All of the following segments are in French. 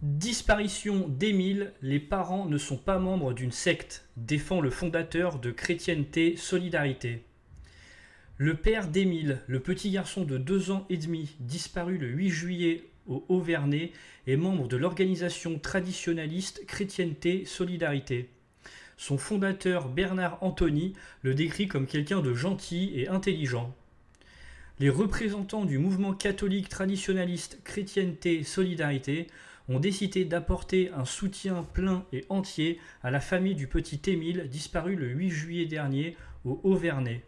Disparition d'Émile, les parents ne sont pas membres d'une secte, défend le fondateur de Chrétienté Solidarité. Le père d'Émile, le petit garçon de 2 ans et demi, disparu le 8 juillet au Haut-Vernay, est membre de l'organisation traditionnaliste Chrétienté Solidarité. Son fondateur Bernard Anthony le décrit comme quelqu'un de gentil et intelligent. Les représentants du mouvement catholique traditionnaliste Chrétienté Solidarité ont décidé d'apporter un soutien plein et entier à la famille du petit Émile disparu le 8 juillet dernier au Haut-Vernay.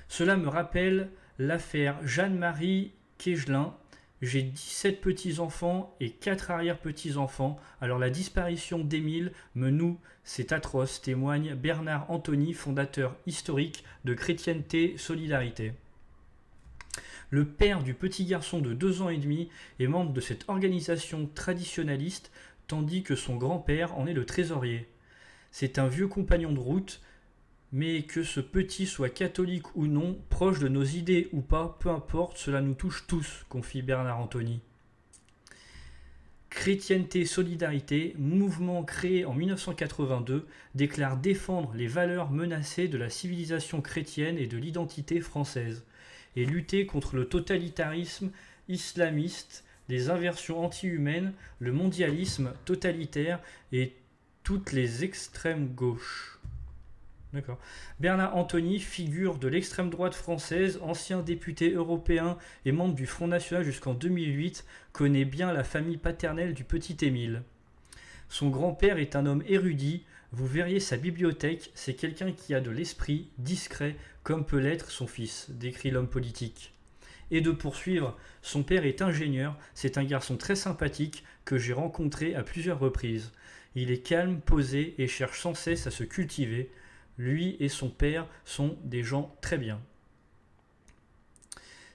Cela me rappelle l'affaire Jeanne-Marie Quégelin. J'ai 17 petits-enfants et 4 arrière-petits-enfants, alors la disparition d'Émile me noue, c'est atroce, témoigne Bernard Anthony, fondateur historique de Chrétienté Solidarité. Le père du petit garçon de 2 ans et demi est membre de cette organisation traditionnaliste, tandis que son grand-père en est le trésorier. C'est un vieux compagnon de route, mais que ce petit soit catholique ou non, proche de nos idées ou pas, peu importe, cela nous touche tous, confie Bernard Anthony. Chrétienté Solidarité, mouvement créé en 1982, déclare défendre les valeurs menacées de la civilisation chrétienne et de l'identité française, et lutter contre le totalitarisme islamiste, les inversions anti-humaines, le mondialisme totalitaire et toutes les extrêmes gauches. D'accord. Bernard Anthony, figure de l'extrême droite française, ancien député européen et membre du Front National jusqu'en 2008, connaît bien la famille paternelle du petit Émile. Son grand-père est un homme érudit, vous verriez sa bibliothèque, c'est quelqu'un qui a de l'esprit, discret, comme peut l'être son fils, décrit l'homme politique. Et de poursuivre, son père est ingénieur, c'est un garçon très sympathique que j'ai rencontré à plusieurs reprises. Il est calme, posé et cherche sans cesse à se cultiver. Lui et son père sont des gens très bien.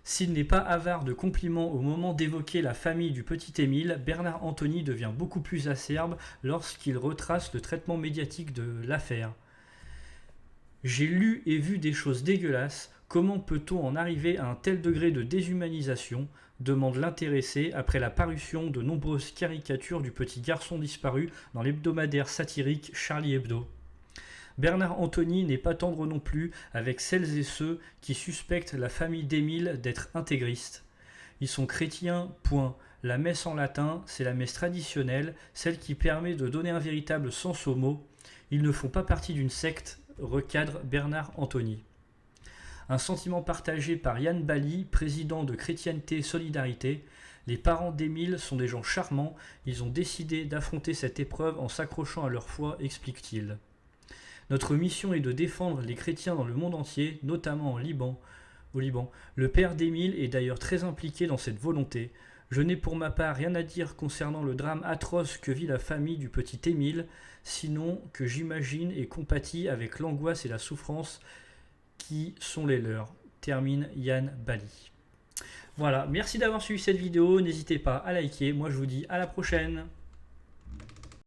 S'il n'est pas avare de compliments au moment d'évoquer la famille du petit Émile, Bernard Anthony devient beaucoup plus acerbe lorsqu'il retrace le traitement médiatique de l'affaire. J'ai lu et vu des choses dégueulasses, comment peut-on en arriver à un tel degré de déshumanisation, demande l'intéressé après la parution de nombreuses caricatures du petit garçon disparu dans l'hebdomadaire satirique Charlie Hebdo. Bernard Anthony n'est pas tendre non plus avec celles et ceux qui suspectent la famille d'Émile d'être intégriste. Ils sont chrétiens, point. La messe en latin, c'est la messe traditionnelle, celle qui permet de donner un véritable sens aux mots. Ils ne font pas partie d'une secte, recadre Bernard Anthony. Un sentiment partagé par Yann Bally, président de Chrétienté Solidarité. Les parents d'Émile sont des gens charmants, ils ont décidé d'affronter cette épreuve en s'accrochant à leur foi, explique-t-il. Notre mission est de défendre les chrétiens dans le monde entier, notamment au Liban. Le père d'Émile est d'ailleurs très impliqué dans cette volonté. Je n'ai pour ma part rien à dire concernant le drame atroce que vit la famille du petit Émile, sinon que j'imagine et compatis avec l'angoisse et la souffrance qui sont les leurs, termine Yann Bally. Voilà, merci d'avoir suivi cette vidéo, n'hésitez pas à liker, moi je vous dis à la prochaine.